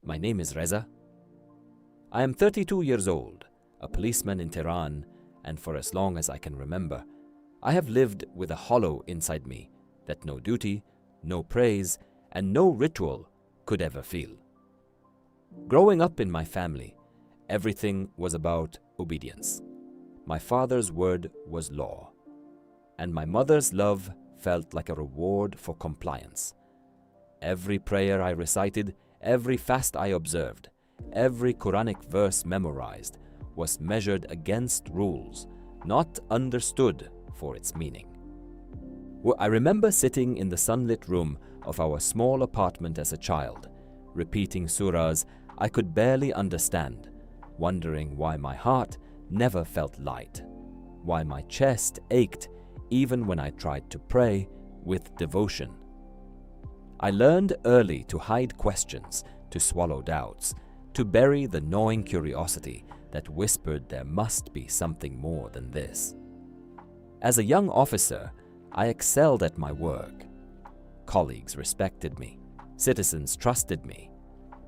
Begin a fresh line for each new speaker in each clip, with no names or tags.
My name is Reza. I am 32 years old, a policeman in Tehran, and for as long as I can remember, I have lived with a hollow inside me that no duty, no praise, and no ritual could ever fill. Growing up in my family, everything was about obedience. My father's word was law, and my mother's love felt like a reward for compliance. Every prayer I recited, every fast I observed, every Quranic verse memorized was measured against rules, not understood for its meaning. I remember sitting in the sunlit room of our small apartment as a child, repeating surahs I could barely understand, wondering why my heart never felt light, why my chest ached even when I tried to pray with devotion. I learned early to hide questions, to swallow doubts, to bury the gnawing curiosity that whispered there must be something more than this. As a young officer, I excelled at my work. Colleagues respected me, citizens trusted me,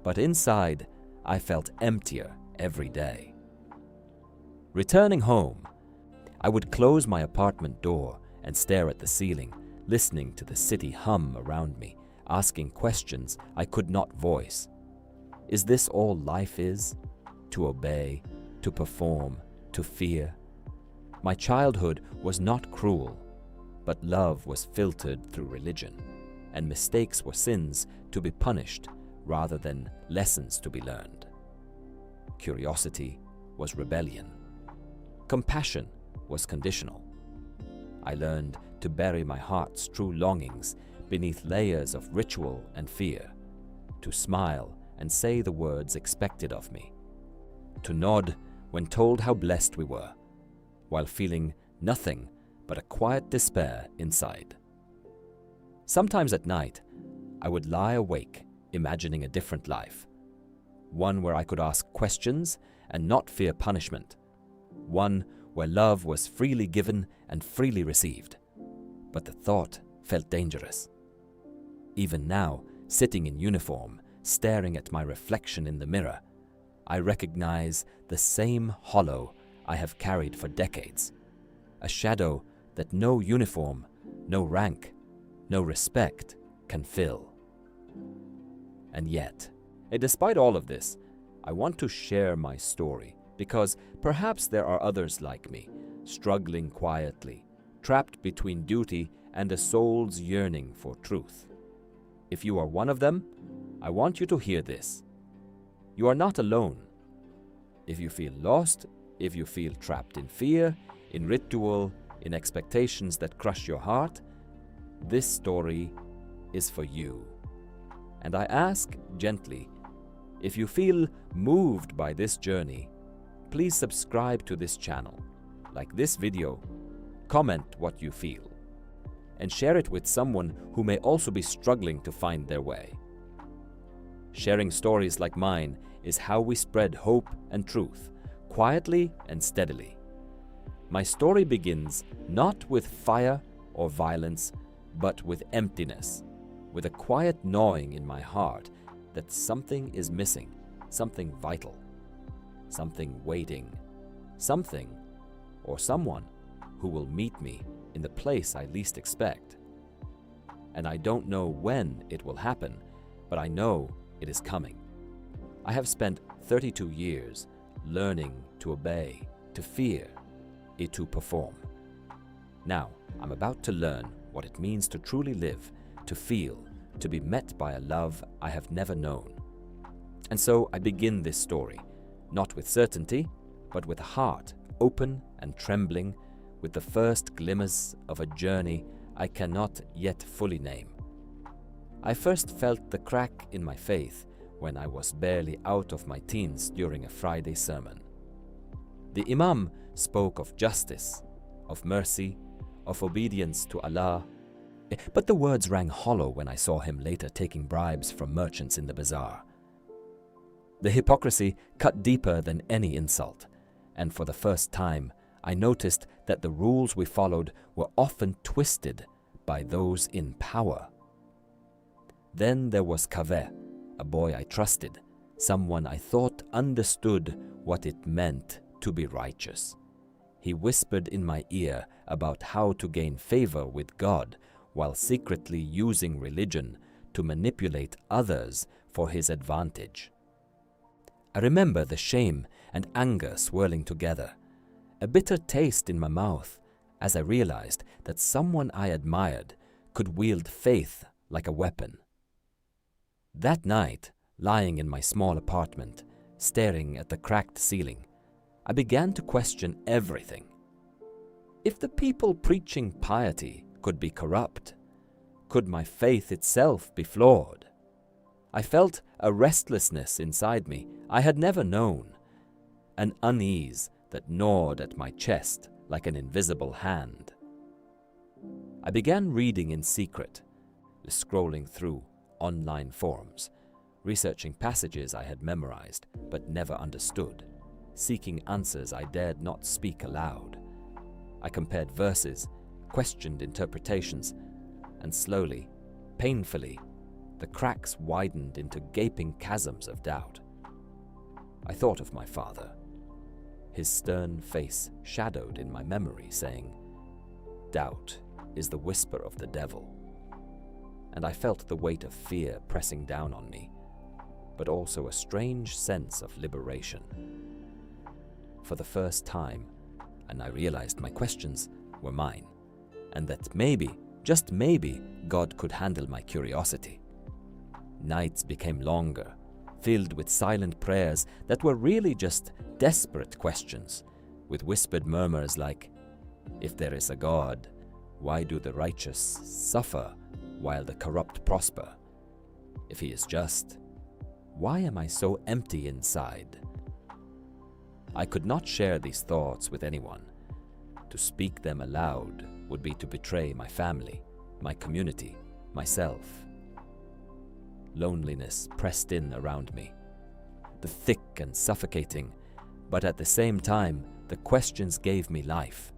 but inside I felt emptier every day. Returning home, I would close my apartment door and stare at the ceiling, listening to the city hum around me, asking questions I could not voice. Is this all life is? To obey, to perform, to fear? My childhood was not cruel, but love was filtered through religion, and mistakes were sins to be punished rather than lessons to be learned. Curiosity was rebellion. Compassion was conditional. I learned to bury my heart's true longings beneath layers of ritual and fear, to smile and say the words expected of me, to nod when told how blessed we were, while feeling nothing but a quiet despair inside. Sometimes at night, I would lie awake, imagining a different life, one where I could ask questions and not fear punishment, one where love was freely given and freely received. But the thought felt dangerous. Even now, sitting in uniform, staring at my reflection in the mirror, I recognize the same hollow I have carried for decades, a shadow that no uniform, no rank, no respect can fill. And yet, despite all of this, I want to share my story because perhaps there are others like me, struggling quietly, trapped between duty and a soul's yearning for truth. If you are one of them, I want you to hear this. You are not alone. If you feel lost, if you feel trapped in fear, in ritual, in expectations that crush your heart, this story is for you. And I ask gently, if you feel moved by this journey, please subscribe to this channel, like this video, comment what you feel, and share it with someone who may also be struggling to find their way. Sharing stories like mine is how we spread hope and truth, quietly and steadily. My story begins not with fire or violence, but with emptiness, with a quiet gnawing in my heart that something is missing, something vital, something waiting, something or someone who will meet me in the place I least expect. And I don't know when it will happen, but I know it is coming. I have spent 32 years learning to obey, to fear, to perform. Now, I'm about to learn what it means to truly live, to feel, to be met by a love I have never known. And so I begin this story, not with certainty, but with a heart open and trembling, with the first glimmers of a journey I cannot yet fully name. I first felt the crack in my faith when I was barely out of my teens during a Friday sermon. The Imam spoke of justice, of mercy, of obedience to Allah, but the words rang hollow when I saw him later taking bribes from merchants in the bazaar. The hypocrisy cut deeper than any insult, and for the first time, I noticed that the rules we followed were often twisted by those in power. Then there was Kaveh, a boy I trusted, someone I thought understood what it meant to be righteous. He whispered in my ear about how to gain favor with God while secretly using religion to manipulate others for his advantage. I remember the shame and anger swirling together, a bitter taste in my mouth as I realized that someone I admired could wield faith like a weapon. That night, lying in my small apartment, staring at the cracked ceiling, I began to question everything. If the people preaching piety could be corrupt, could my faith itself be flawed? I felt a restlessness inside me I had never known, an unease that gnawed at my chest like an invisible hand. I began reading in secret, scrolling through online forums, researching passages I had memorized but never understood, seeking answers I dared not speak aloud. I compared verses, questioned interpretations, and slowly, painfully, the cracks widened into gaping chasms of doubt. I thought of my father, his stern face shadowed in my memory, saying, "Doubt is the whisper of the devil." And I felt the weight of fear pressing down on me, but also a strange sense of liberation. For the first time, and I realized my questions were mine, and that maybe, just maybe, God could handle my curiosity. Nights became longer, filled with silent prayers that were really just desperate questions, with whispered murmurs like, "If there is a God, why do the righteous suffer while the corrupt prosper? If he is just, why am I so empty inside?" I could not share these thoughts with anyone. To speak them aloud would be to betray my family, my community, myself. Loneliness pressed in around me, the thick and suffocating, but at the same time, the questions gave me life,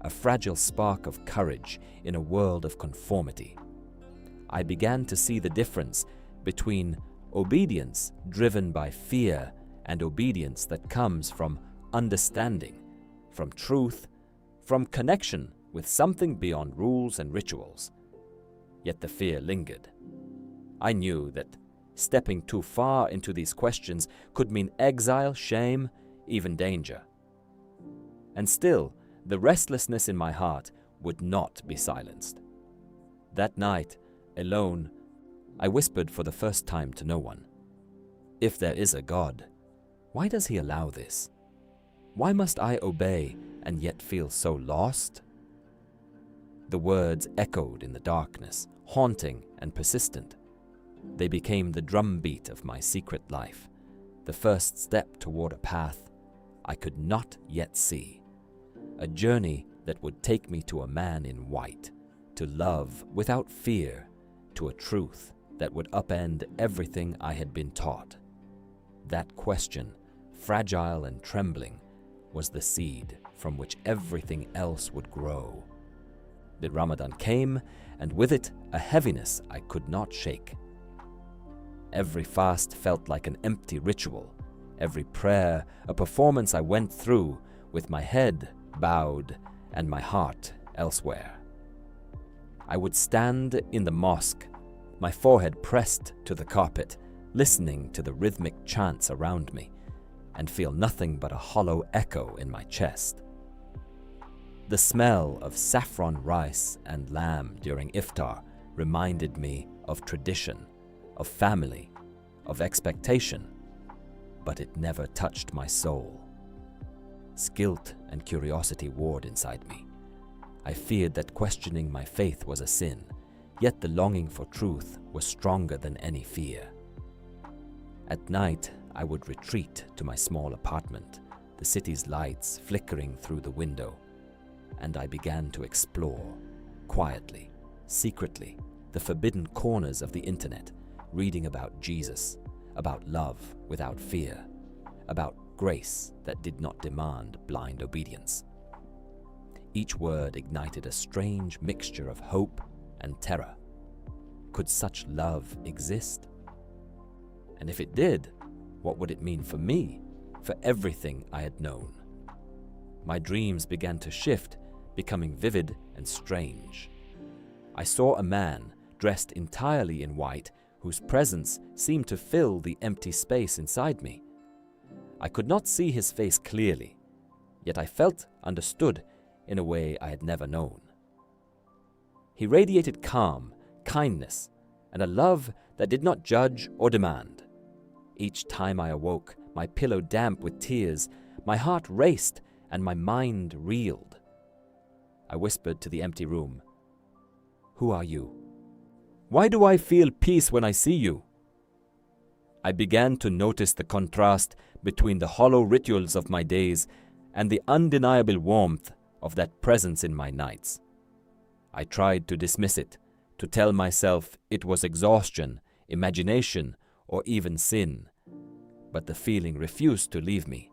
a fragile spark of courage in a world of conformity. I began to see the difference between obedience driven by fear and obedience that comes from understanding, from truth, from connection with something beyond rules and rituals. Yet the fear lingered. I knew that stepping too far into these questions could mean exile, shame, even danger. And still, the restlessness in my heart would not be silenced. That night, alone, I whispered for the first time to no one, "If there is a God, why does he allow this? Why must I obey and yet feel so lost?" The words echoed in the darkness, haunting and persistent. They became the drumbeat of my secret life, the first step toward a path I could not yet see, a journey that would take me to a man in white, to love without fear, to a truth that would upend everything I had been taught. That question, fragile and trembling, was the seed from which everything else would grow. The Ramadan came, and with it a heaviness I could not shake. Every fast felt like an empty ritual, every prayer a performance I went through with my head bowed and my heart elsewhere. I would stand in the mosque, my forehead pressed to the carpet, listening to the rhythmic chants around me, and feel nothing but a hollow echo in my chest. The smell of saffron rice and lamb during iftar reminded me of tradition, of family, of expectation, but it never touched my soul. Guilt and curiosity warred inside me. I feared that questioning my faith was a sin, yet the longing for truth was stronger than any fear. At night, I would retreat to my small apartment, the city's lights flickering through the window, and I began to explore, quietly, secretly, the forbidden corners of the internet, reading about Jesus, about love without fear, about grace that did not demand blind obedience. Each word ignited a strange mixture of hope and terror. Could such love exist? And if it did, What would it mean for me, for everything I had known? My dreams began to shift, becoming vivid and strange. I saw a man dressed entirely in white, whose presence seemed to fill the empty space inside me. I could not see his face clearly, yet I felt understood in a way I had never known. He radiated calm, kindness, and a love that did not judge or demand. Each time I awoke, my pillow damp with tears, my heart raced and my mind reeled. I whispered to the empty room, "Who are you? Why do I feel peace when I see you?" I began to notice the contrast between the hollow rituals of my days and the undeniable warmth of that presence in my nights. I tried to dismiss it, to tell myself it was exhaustion, imagination, or even sin, but the feeling refused to leave me.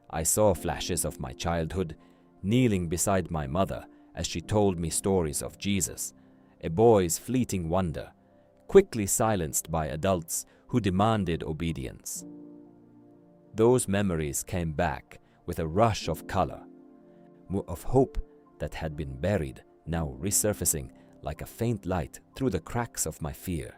I saw flashes of my childhood, kneeling beside my mother as she told me stories of Jesus, a boy's fleeting wonder, quickly silenced by adults who demanded obedience. Those memories came back with a rush of color, of hope that had been buried, now resurfacing like a faint light through the cracks of my fear.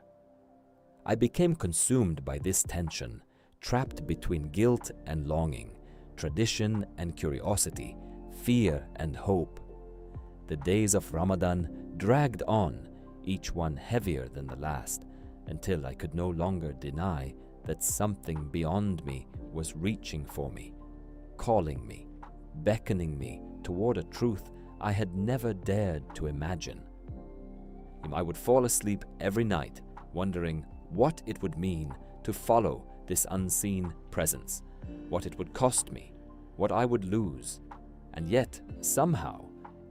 I became consumed by this tension, trapped between guilt and longing, tradition and curiosity, fear and hope. The days of Ramadan dragged on, each one heavier than the last, until I could no longer deny that something beyond me was reaching for me, calling me, beckoning me toward a truth I had never dared to imagine. I would fall asleep every night, wondering what it would mean to follow this unseen presence, what it would cost me, what I would lose, and yet, somehow,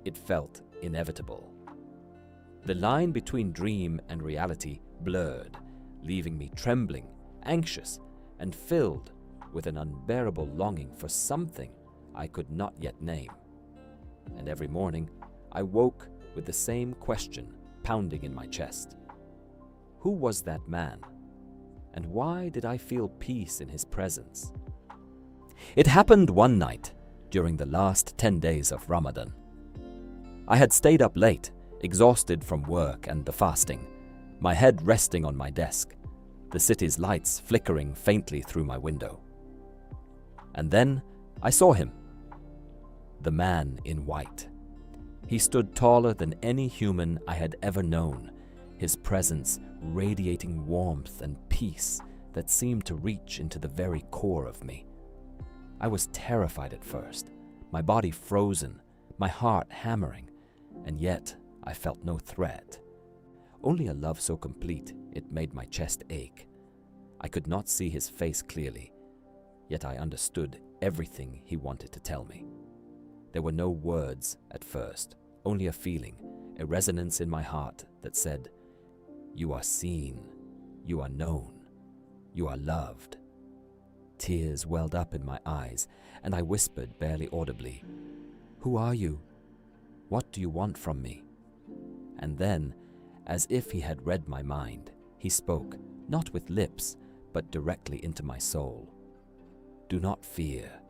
it felt inevitable. The line between dream and reality blurred, leaving me trembling, anxious, and filled with an unbearable longing for something I could not yet name. And every morning, I woke with the same question pounding in my chest. Who was that man? And why did I feel peace in his presence? It happened one night during the last 10 days of Ramadan. I had stayed up late, exhausted from work and the fasting, my head resting on my desk, the city's lights flickering faintly through my window. And then I saw him, the man in white. He stood taller than any human I had ever known, his presence radiating warmth and peace that seemed to reach into the very core of me. I was terrified at first, my body frozen, my heart hammering, and yet I felt no threat. Only a love so complete it made my chest ache. I could not see his face clearly, yet I understood everything he wanted to tell me. There were no words at first, only a feeling, a resonance in my heart that said, "You are seen, you are known, you are loved." Tears welled up in my eyes, and I whispered barely audibly, "Who are you? What do you want from me?" And then, as if he had read my mind, he spoke, not with lips, but directly into my soul. "Do not fear.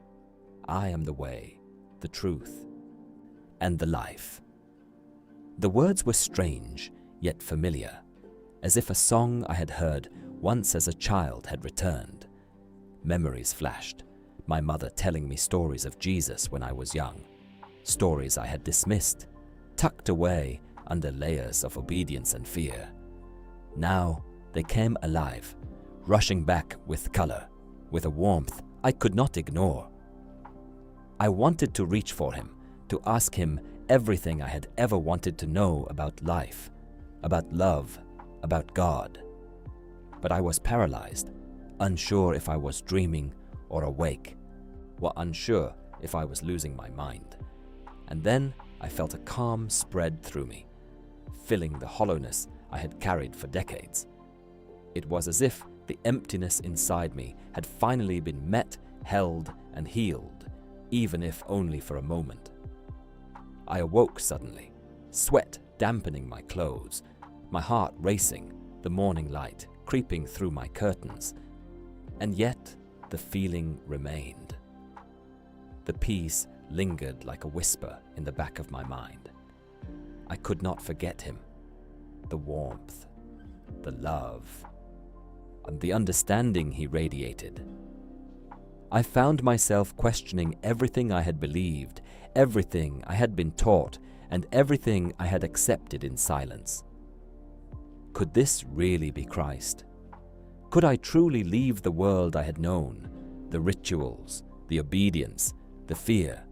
I am the way, the truth, and the life." The words were strange, yet familiar, as if a song I had heard once as a child had returned. Memories flashed, my mother telling me stories of Jesus when I was young, stories I had dismissed, tucked away under layers of obedience and fear. Now they came alive, rushing back with color, with a warmth I could not ignore. I wanted to reach for him, to ask him everything I had ever wanted to know about life, about love, about God. But I was paralyzed, unsure if I was dreaming or awake, or unsure if I was losing my mind. And then I felt a calm spread through me, filling the hollowness I had carried for decades. It was as if the emptiness inside me had finally been met, held, and healed, even if only for a moment. I awoke suddenly, sweat dampening my clothes, my heart racing, the morning light creeping through my curtains. And yet, the feeling remained. The peace lingered like a whisper in the back of my mind. I could not forget him. The warmth, the love, and the understanding he radiated. I found myself questioning everything I had believed, everything I had been taught, and everything I had accepted in silence. Could this really be Christ? Could I truly leave the world I had known, the rituals, the obedience, the fear,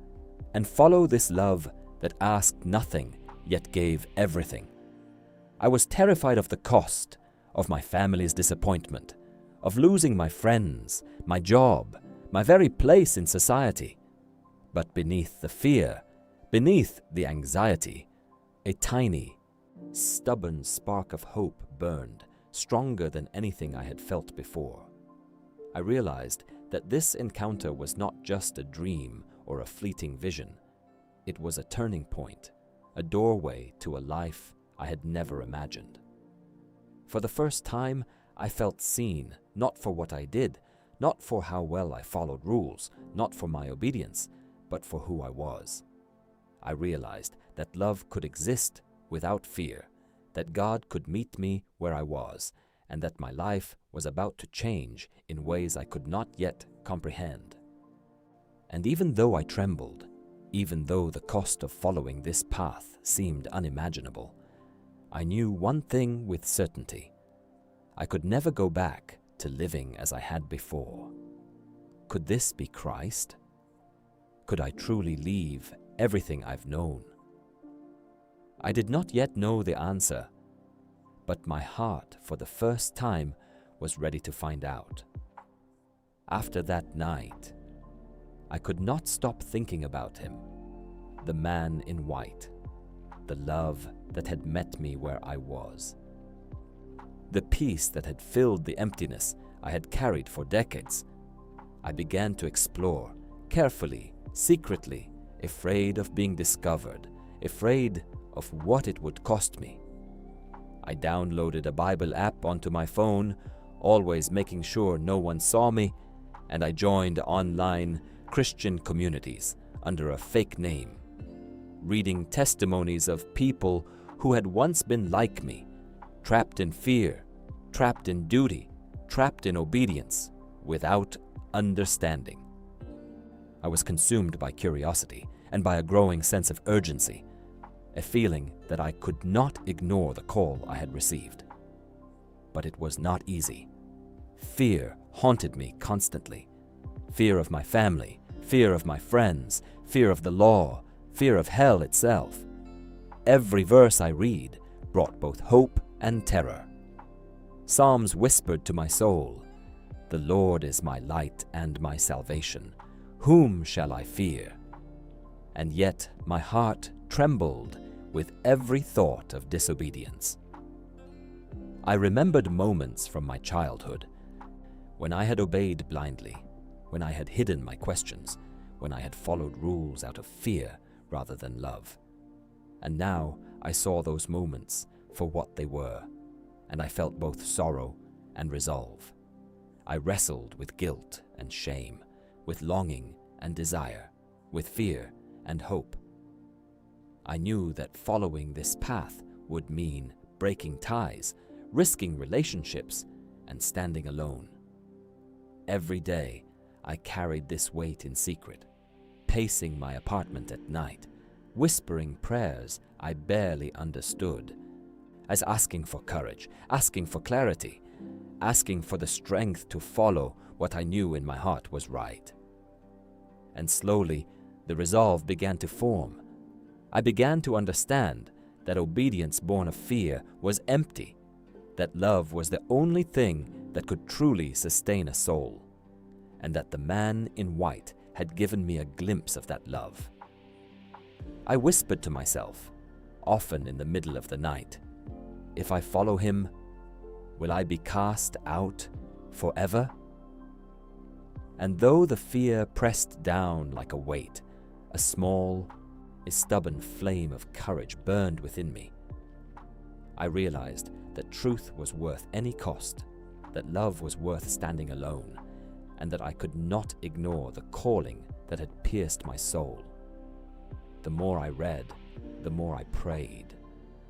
and follow this love that asked nothing yet gave everything? I was terrified of the cost, of my family's disappointment, of losing my friends, my job, my very place in society. But beneath the fear, beneath the anxiety, a tiny, stubborn spark of hope burned, stronger than anything I had felt before. I realized that this encounter was not just a dream or a fleeting vision. It was a turning point, a doorway to a life I had never imagined. For the first time, I felt seen, not for what I did, not for how well I followed rules, not for my obedience, but for who I was. I realized that love could exist without fear, that God could meet me where I was, and that my life was about to change in ways I could not yet comprehend. And even though I trembled, even though the cost of following this path seemed unimaginable, I knew one thing with certainty. I could never go back to living as I had before. Could this be Christ? Could I truly leave everything I've known? I did not yet know the answer, but my heart, for the first time, was ready to find out. After that night, I could not stop thinking about him, the man in white, the love that had met me where I was, the peace that had filled the emptiness I had carried for decades. I began to explore, carefully, secretly, afraid of being discovered, afraid of what it would cost me. I downloaded a Bible app onto my phone, always making sure no one saw me, and I joined online Christian communities under a fake name, reading testimonies of people who had once been like me, trapped in fear, trapped in duty, trapped in obedience, without understanding. I was consumed by curiosity and by a growing sense of urgency, a feeling that I could not ignore the call I had received. But it was not easy. Fear haunted me constantly. Fear of my family, fear of my friends, fear of the law, fear of hell itself. Every verse I read brought both hope and terror. Psalms whispered to my soul, "The Lord is my light and my salvation. Whom shall I fear?" And yet my heart trembled with every thought of disobedience. I remembered moments from my childhood when I had obeyed blindly, when I had hidden my questions, when I had followed rules out of fear rather than love. And now I saw those moments for what they were, and I felt both sorrow and resolve. I wrestled with guilt and shame, with longing and desire, with fear and hope. I knew that following this path would mean breaking ties, risking relationships, and standing alone. Every day, I carried this weight in secret, pacing my apartment at night, whispering prayers I barely understood, as asking for courage, asking for clarity, asking for the strength to follow what I knew in my heart was right. And slowly, the resolve began to form. I began to understand that obedience born of fear was empty, that love was the only thing that could truly sustain a soul, and that the man in white had given me a glimpse of that love. I whispered to myself, often in the middle of the night, "If I follow him, will I be cast out forever?" And though the fear pressed down like a weight, a stubborn flame of courage burned within me. I realized that truth was worth any cost, that love was worth standing alone, and that I could not ignore the calling that had pierced my soul. The more I read, the more I prayed,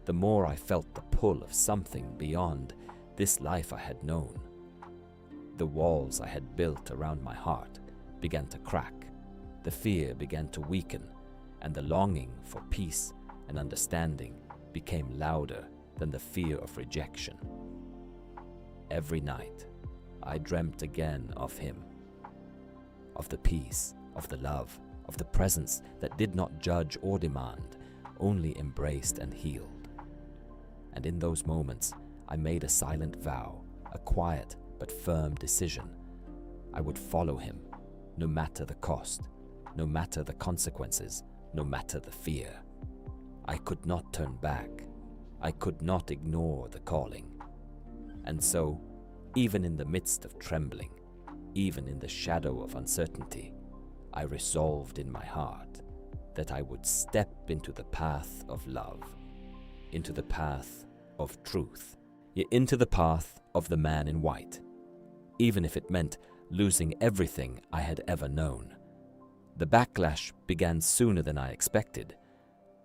the more I felt the pull of something beyond this life I had known. The walls I had built around my heart began to crack, the fear began to weaken, and the longing for peace and understanding became louder than the fear of rejection. Every night, I dreamt again of him, of the peace, of the love, of the presence that did not judge or demand, only embraced and healed. And in those moments, I made a silent vow, a quiet but firm decision. I would follow him, no matter the cost, no matter the consequences, no matter the fear. I could not turn back. I could not ignore the calling. And so, even in the midst of trembling, even in the shadow of uncertainty, I resolved in my heart that I would step into the path of love, into the path of truth, yet into the path of the man in white, even if it meant losing everything I had ever known. The backlash began sooner than I expected.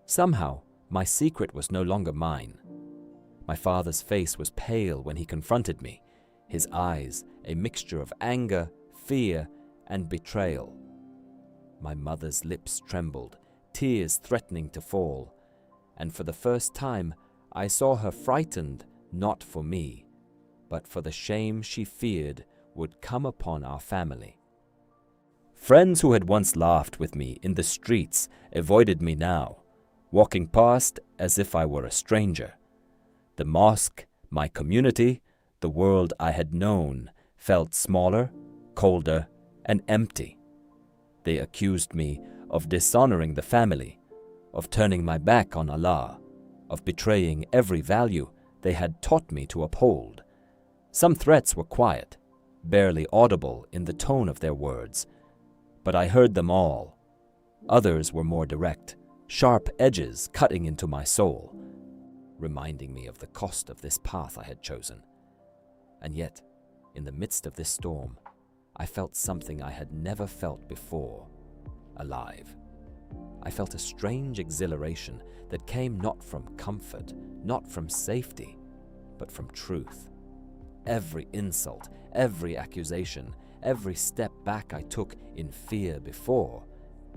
Somehow, my secret was no longer mine. My father's face was pale when he confronted me, his eyes a mixture of anger, fear, and betrayal. My mother's lips trembled, tears threatening to fall, and for the first time I saw her frightened not for me, but for the shame she feared would come upon our family. Friends who had once laughed with me in the streets avoided me now, walking past as if I were a stranger. The mosque, my community, the world I had known, felt smaller, colder, and empty. They accused me of dishonoring the family, of turning my back on Allah, of betraying every value they had taught me to uphold. Some threats were quiet, barely audible in the tone of their words, but I heard them all. Others were more direct, sharp edges cutting into my soul, reminding me of the cost of this path I had chosen. And yet, in the midst of this storm, I felt something I had never felt before, alive. I felt a strange exhilaration that came not from comfort, not from safety, but from truth. Every insult, every accusation, every step back I took in fear before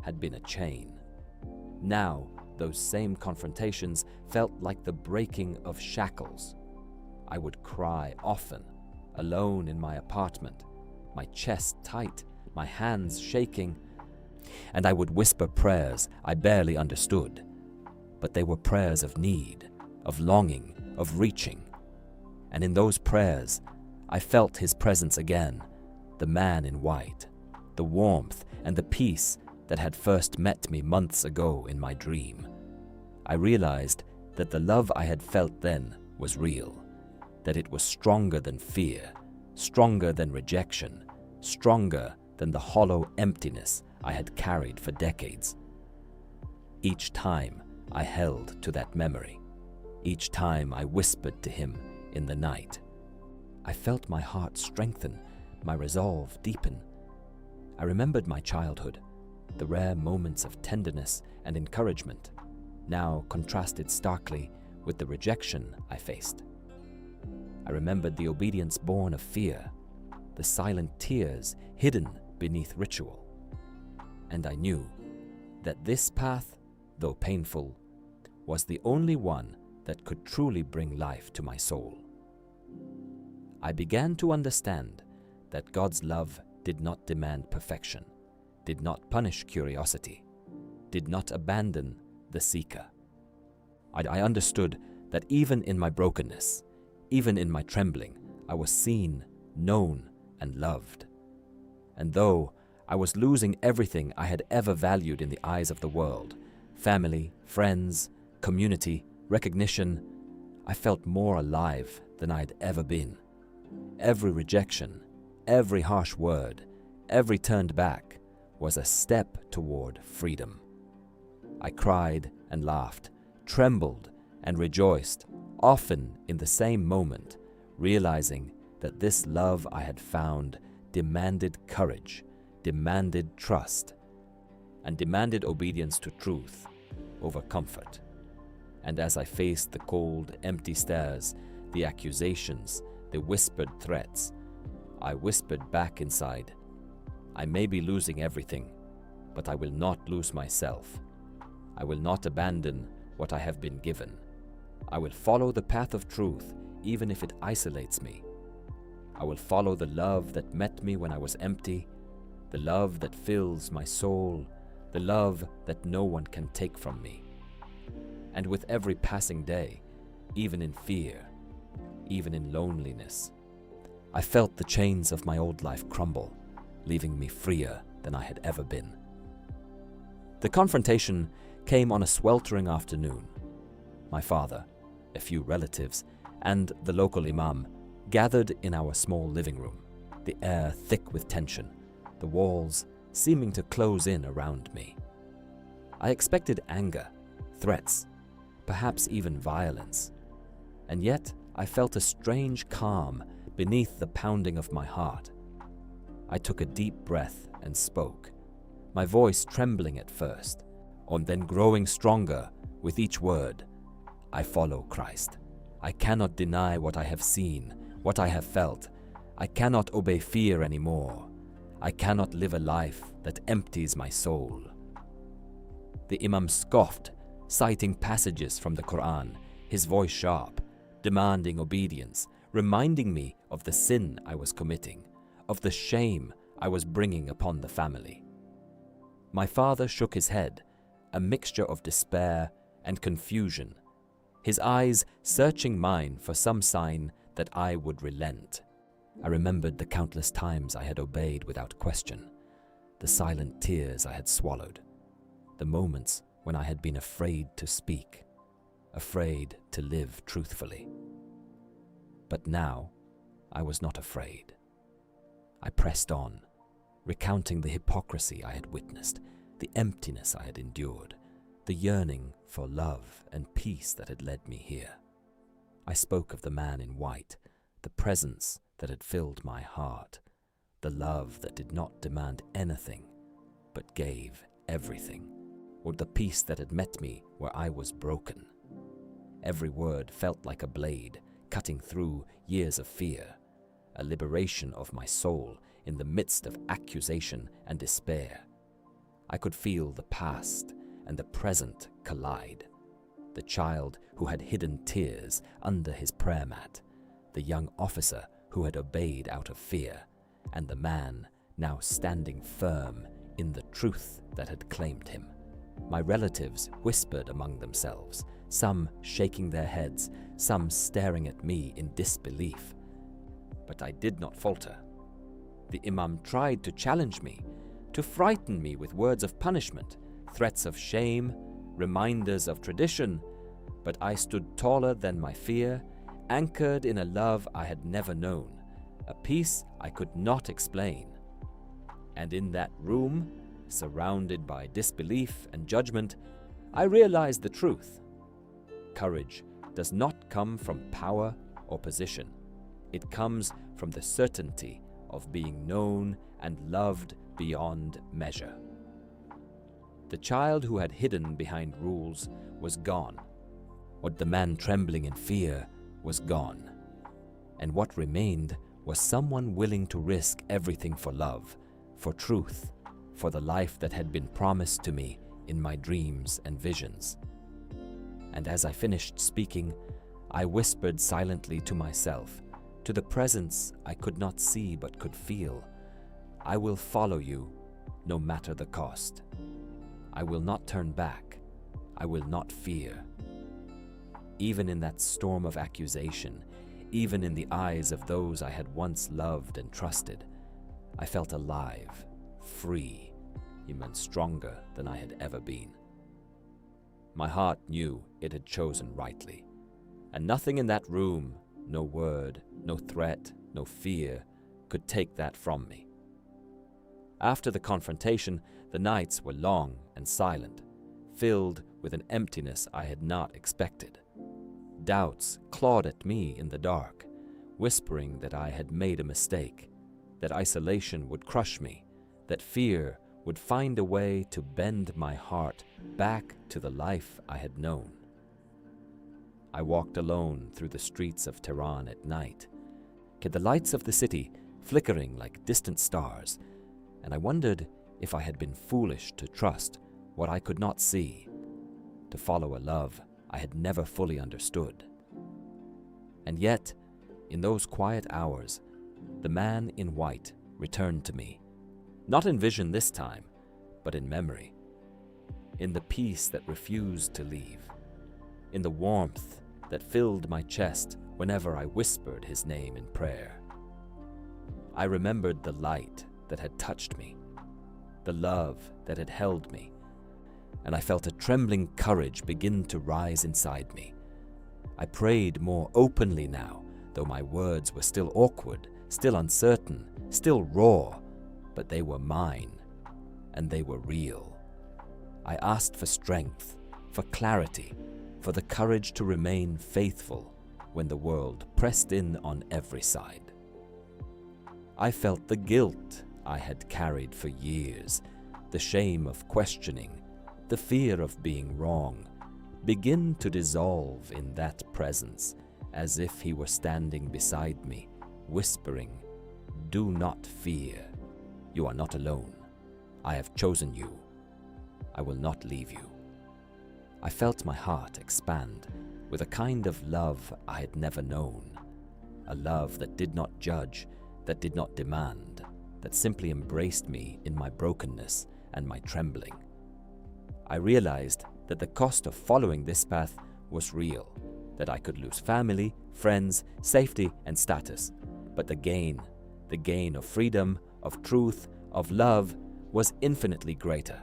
had been a chain. Now, those same confrontations felt like the breaking of shackles. I would cry often, alone in my apartment, my chest tight, my hands shaking, and I would whisper prayers I barely understood. But they were prayers of need, of longing, of reaching. And in those prayers, I felt his presence again, the man in white, the warmth and the peace that had first met me months ago in my dream. I realized that the love I had felt then was real, that it was stronger than fear, stronger than rejection, stronger than the hollow emptiness I had carried for decades. Each time I held to that memory, each time I whispered to him in the night, I felt my heart strengthen, my resolve deepen. I remembered my childhood, the rare moments of tenderness and encouragement, now contrasted starkly with the rejection I faced. I remembered the obedience born of fear, the silent tears hidden beneath ritual. And I knew that this path, though painful, was the only one that could truly bring life to my soul. I began to understand that God's love did not demand perfection, did not punish curiosity, did not abandon the seeker. I understood that even in my brokenness, even in my trembling, I was seen, known, and loved. And though I was losing everything I had ever valued in the eyes of the world, family, friends, community, recognition, I felt more alive than I had ever been. Every rejection, every harsh word, every turned back was a step toward freedom. I cried and laughed, trembled and rejoiced, often in the same moment, realizing that this love I had found demanded courage, demanded trust, and demanded obedience to truth over comfort. And as I faced the cold, empty stares, the accusations, the whispered threats, I whispered back inside, I may be losing everything, but I will not lose myself. I will not abandon what I have been given. I will follow the path of truth, even if it isolates me. I will follow the love that met me when I was empty, the love that fills my soul, the love that no one can take from me. And with every passing day, even in fear, even in loneliness, I felt the chains of my old life crumble, leaving me freer than I had ever been. The confrontation came on a sweltering afternoon. My father, a few relatives, and the local imam gathered in our small living room, the air thick with tension, the walls seeming to close in around me. I expected anger, threats, perhaps even violence, and yet I felt a strange calm beneath the pounding of my heart. I took a deep breath and spoke, my voice trembling at first, and then growing stronger with each word. I follow Christ. I cannot deny what I have seen, what I have felt. I cannot obey fear anymore. I cannot live a life that empties my soul. The Imam scoffed, citing passages from the Quran, his voice sharp, demanding obedience, reminding me of the sin I was committing, of the shame I was bringing upon the family. My father shook his head, a mixture of despair and confusion, his eyes searching mine for some sign that I would relent. I remembered the countless times I had obeyed without question, the silent tears I had swallowed, the moments when I had been afraid to speak, afraid to live truthfully. But now, I was not afraid. I pressed on, recounting the hypocrisy I had witnessed, the emptiness I had endured, the yearning for love and peace that had led me here. I spoke of the man in white, the presence that had filled my heart, the love that did not demand anything, but gave everything, or the peace that had met me where I was broken. Every word felt like a blade, cutting through years of fear, a liberation of my soul in the midst of accusation and despair. I could feel the past and the present collide. The child who had hidden tears under his prayer mat, the young officer who had obeyed out of fear, and the man now standing firm in the truth that had claimed him. My relatives whispered among themselves, some shaking their heads, some staring at me in disbelief. But I did not falter. The Imam tried to challenge me, to frighten me with words of punishment, threats of shame, reminders of tradition, but I stood taller than my fear, anchored in a love I had never known, a peace I could not explain. And in that room, surrounded by disbelief and judgment, I realized the truth. Courage does not come from power or position. It comes from the certainty of being known and loved beyond measure. The child who had hidden behind rules was gone. What the man trembling in fear was gone. And what remained was someone willing to risk everything for love, for truth, for the life that had been promised to me in my dreams and visions. And as I finished speaking, I whispered silently to myself, to the presence I could not see but could feel, I will follow you, no matter the cost. I will not turn back. I will not fear. Even in that storm of accusation, even in the eyes of those I had once loved and trusted, I felt alive, free, even stronger than I had ever been. My heart knew it had chosen rightly, and nothing in that room, no word, no threat, no fear, could take that from me. After the confrontation, the nights were long and silent, filled with an emptiness I had not expected. Doubts clawed at me in the dark, whispering that I had made a mistake, that isolation would crush me, that fear would find a way to bend my heart back to the life I had known. I walked alone through the streets of Tehran at night, the lights of the city flickering like distant stars, and I wondered if I had been foolish to trust what I could not see, to follow a love I had never fully understood. And yet, in those quiet hours, the man in white returned to me, not in vision this time, but in memory, in the peace that refused to leave, in the warmth that filled my chest whenever I whispered his name in prayer. I remembered the light that had touched me, the love that had held me, and I felt a trembling courage begin to rise inside me. I prayed more openly now, though my words were still awkward, still uncertain, still raw, but they were mine, and they were real. I asked for strength, for clarity, for the courage to remain faithful when the world pressed in on every side. I felt the guilt I had carried for years, the shame of questioning, the fear of being wrong, begin to dissolve in that presence, as if he were standing beside me, whispering, "Do not fear. You are not alone. I have chosen you. I will not leave you." I felt my heart expand with a kind of love I had never known, a love that did not judge, that did not demand, that simply embraced me in my brokenness and my trembling. I realized that the cost of following this path was real, that I could lose family, friends, safety, and status, but the gain of freedom, of truth, of love, was infinitely greater.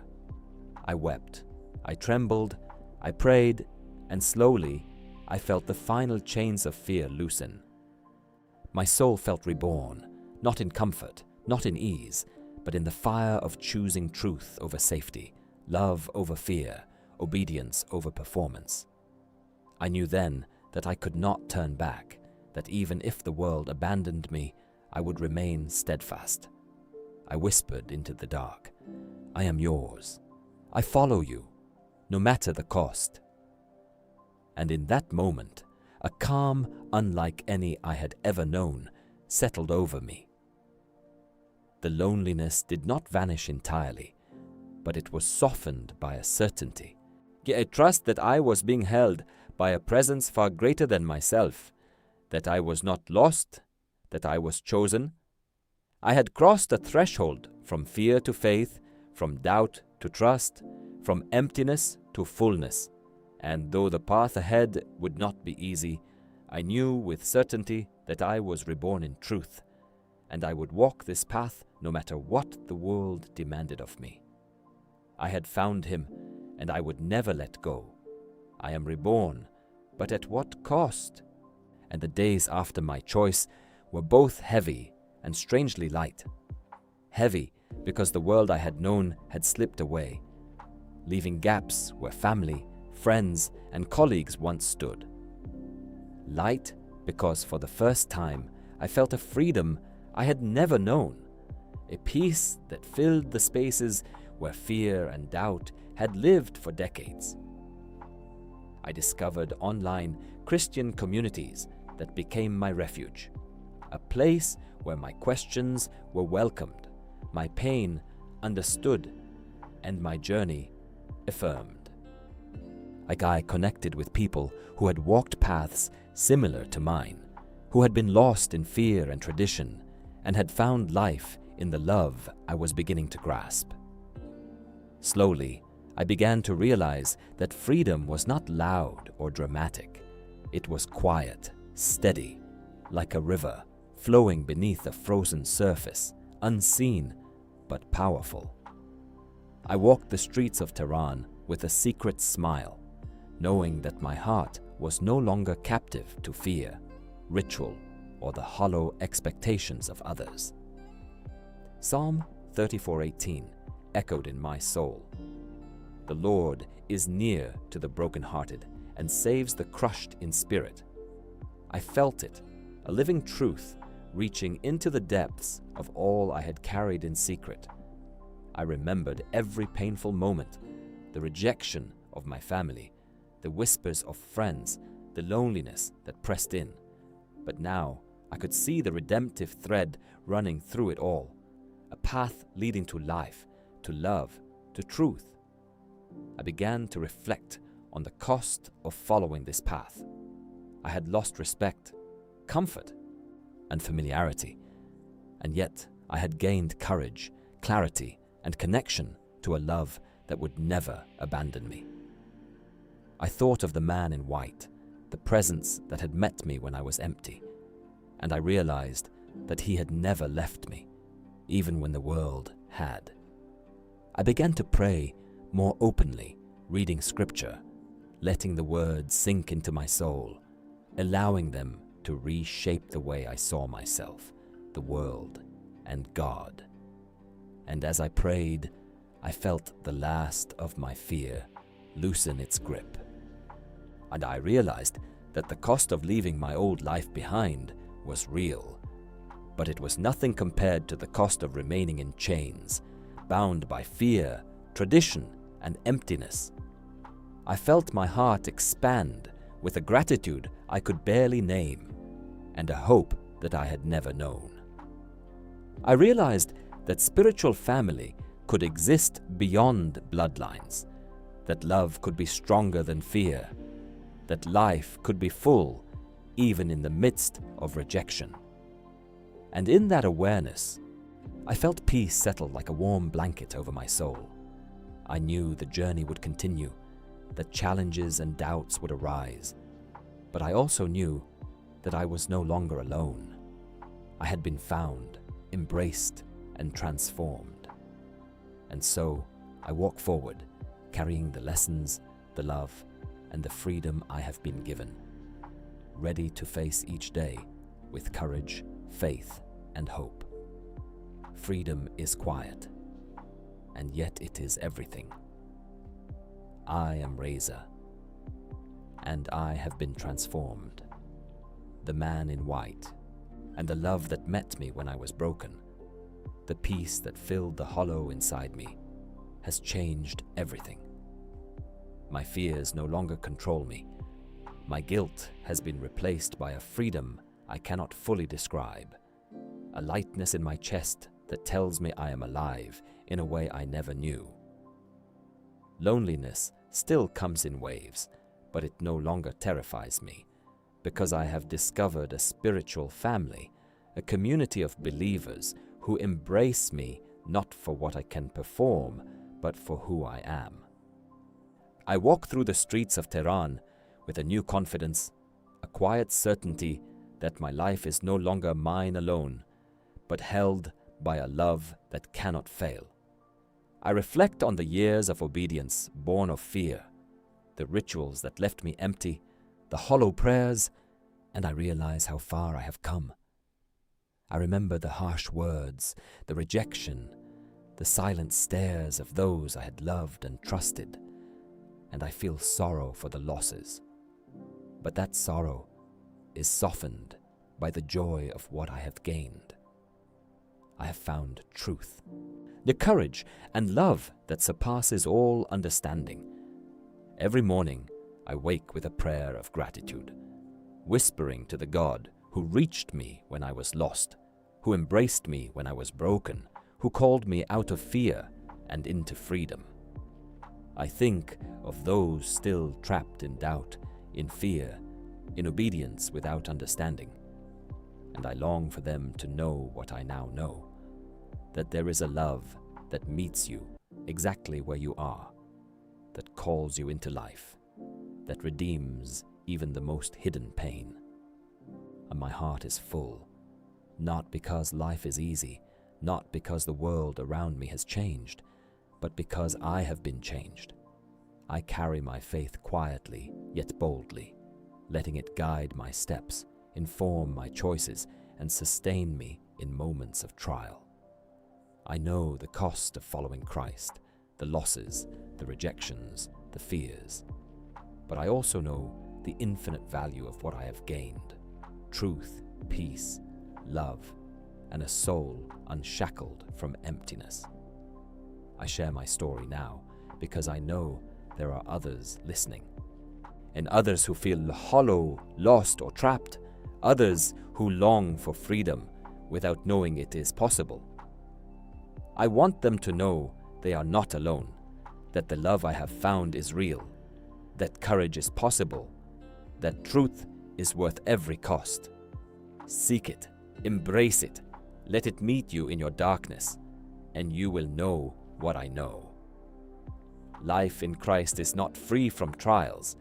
I wept, I trembled, I prayed, and slowly I felt the final chains of fear loosen. My soul felt reborn, not in comfort, not in ease, but in the fire of choosing truth over safety, love over fear, obedience over performance. I knew then that I could not turn back, that even if the world abandoned me, I would remain steadfast. I whispered into the dark, "I am yours. I follow you, no matter the cost." And in that moment, a calm unlike any I had ever known settled over me. The loneliness did not vanish entirely, but it was softened by a certainty, a trust that I was being held by a presence far greater than myself, that I was not lost, that I was chosen. I had crossed a threshold from fear to faith, from doubt to trust, from emptiness to fullness, and though the path ahead would not be easy, I knew with certainty that I was reborn in truth, and I would walk this path no matter what the world demanded of me. I had found him, and I would never let go. I am reborn, but at what cost? And the days after my choice were both heavy and strangely light. Heavy because the world I had known had slipped away, leaving gaps where family, friends, and colleagues once stood. Light because for the first time I felt a freedom I had never known, a peace that filled the spaces where fear and doubt had lived for decades. I discovered online Christian communities that became my refuge, a place where my questions were welcomed, my pain understood, and my journey affirmed. I connected with people who had walked paths similar to mine, who had been lost in fear and tradition, and had found life in the love I was beginning to grasp. Slowly, I began to realize that freedom was not loud or dramatic. It was quiet, steady, like a river flowing beneath a frozen surface, unseen but powerful. I walked the streets of Tehran with a secret smile, knowing that my heart was no longer captive to fear, ritual, or the hollow expectations of others. Psalm 34:18 echoed in my soul. The Lord is near to the brokenhearted and saves the crushed in spirit. I felt it, a living truth, reaching into the depths of all I had carried in secret. I remembered every painful moment, the rejection of my family, the whispers of friends, the loneliness that pressed in. But now I could see the redemptive thread running through it all, a path leading to life, to love, to truth. I began to reflect on the cost of following this path. I had lost respect, comfort, and familiarity, and yet I had gained courage, clarity, and connection to a love that would never abandon me. I thought of the man in white, the presence that had met me when I was empty, and I realized that he had never left me, even when the world had. I began to pray more openly, reading scripture, letting the words sink into my soul, allowing them to reshape the way I saw myself, the world, and God. And as I prayed, I felt the last of my fear loosen its grip. And I realized that the cost of leaving my old life behind was real, but it was nothing compared to the cost of remaining in chains, bound by fear, tradition, and emptiness. I felt my heart expand with a gratitude I could barely name, and a hope that I had never known. I realized that spiritual family could exist beyond bloodlines, that love could be stronger than fear, that life could be full even in the midst of rejection. And in that awareness, I felt peace settle like a warm blanket over my soul. I knew the journey would continue, that challenges and doubts would arise, but I also knew that I was no longer alone. I had been found, embraced, and transformed. And so I walk forward, carrying the lessons, the love, and the freedom I have been given, ready to face each day with courage, faith, and hope. Freedom is quiet, and yet it is everything. I am Reza, and I have been transformed. The man in white, and the love that met me when I was broken, the peace that filled the hollow inside me, has changed everything. My fears no longer control me. My guilt has been replaced by a freedom I cannot fully describe, a lightness in my chest that tells me I am alive in a way I never knew. Loneliness still comes in waves, but it no longer terrifies me, because I have discovered a spiritual family, a community of believers who embrace me not for what I can perform, but for who I am. I walk through the streets of Tehran with a new confidence, a quiet certainty that my life is no longer mine alone, but held by a love that cannot fail. I reflect on the years of obedience born of fear, the rituals that left me empty, the hollow prayers, and I realize how far I have come. I remember the harsh words, the rejection, the silent stares of those I had loved and trusted, and I feel sorrow for the losses. But that sorrow is softened by the joy of what I have gained. I have found truth, the courage and love that surpasses all understanding. Every morning, I wake with a prayer of gratitude, whispering to the God who reached me when I was lost, who embraced me when I was broken, who called me out of fear and into freedom. I think of those still trapped in doubt, in fear, in obedience without understanding, and I long for them to know what I now know, that there is a love that meets you exactly where you are, that calls you into life, that redeems even the most hidden pain. And my heart is full, not because life is easy, not because the world around me has changed, but because I have been changed. I carry my faith quietly yet boldly, letting it guide my steps, inform my choices, and sustain me in moments of trial. I know the cost of following Christ, the losses, the rejections, the fears, but I also know the infinite value of what I have gained: truth, peace, love, and a soul unshackled from emptiness. I share my story now because I know there are others listening, and others who feel hollow, lost, or trapped, others who long for freedom without knowing it is possible. I want them to know they are not alone, that the love I have found is real, that courage is possible, that truth is worth every cost. Seek it, embrace it, let it meet you in your darkness, and you will know what I know. Life in Christ is not free from trials,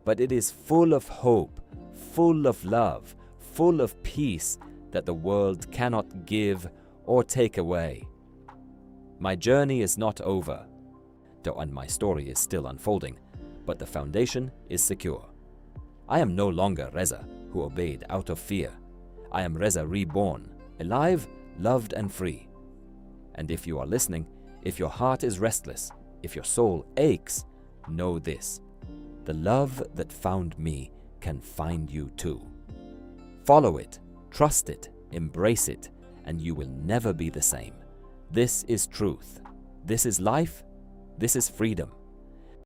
but it is full of hope, full of love, full of peace that the world cannot give or take away. My journey is not over, and my story is still unfolding, but the foundation is secure. I am no longer Reza, who obeyed out of fear. I am Reza reborn, alive, loved, and free. And if you are listening, if your heart is restless, if your soul aches, know this: the love that found me can find you too. Follow it, trust it, embrace it, and you will never be the same. This is truth. This is life. This is freedom.